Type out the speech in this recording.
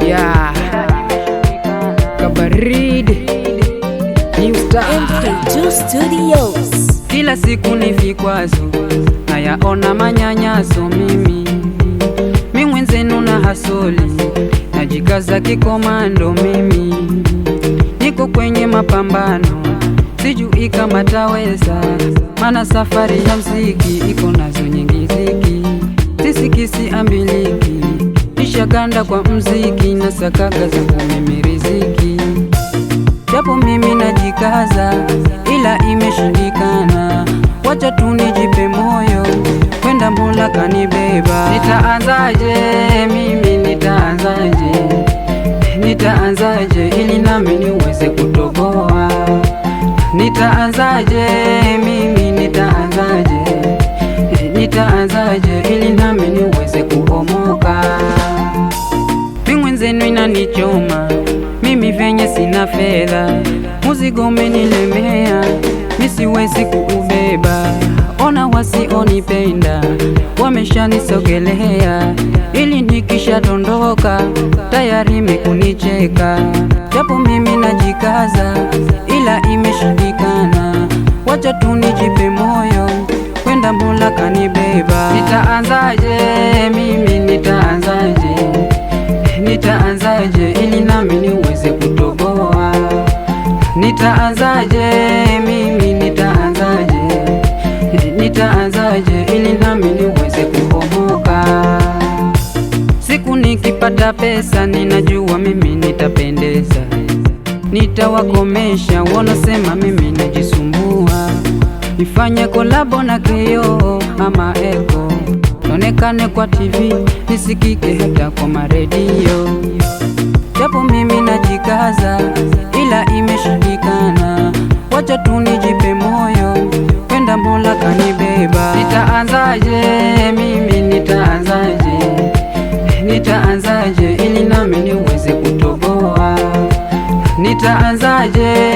Yeah, Kabaridi New Star MK2 Studios. Kila siku ni vikwazo, nayaona manyanyaso. Mimi mwenzenu na hasoli, najikaza kikomando. Mimi niko kwenye mapambano, sijui kama taweza, mana safari ya mziki iko nazo nyingi ziki. Sisikisi ambiliki, nishaganda kwa mziki, na sakaga zangu mimi riziki. Japo mimi najikaza, ila imeshindikana. Wacha tu nijipe moyo, kwenda Mola kanibeba. Nitaanzaje mimi, nitaanzaje ili nami niweze kutoboa? Nitaanzaje mimi, nitaanzaje ili nami niweze kuomoka? Mwenzenu inanichoma mimi venye sina fedha, muzigo umenilemea, misiwezi kuubeba. Ona wasionipenda wameshanisogelea, ili nikisha dondoka tayari mekunicheka. Japo mimi najikaza, ila imeshindikana. Wacha tu nijipe moyo, kwenda Mola kanibeba. Nitaanzaje mimi, nitaanzaje ili nami niweze kutoboa? Nitaanzaje mimi, nitaanzaje ili nami niweze kuomoka? Siku nikipata pesa, ninajua mimi nitapendeza, nitawakomesha wanasema mimi najisumbua. Nifanye kolabo na Kio ama Eko, nionekane kwa TV, nisikike hata kwa maredio. Japo mimi najikaza, ila imeshindikana. Wacha tu nijipe moyo, kwenda Mola kanibeba. Nitaanzaje mimi, nitaanzaje ili nami niweze kutoboa? Nitaanzaje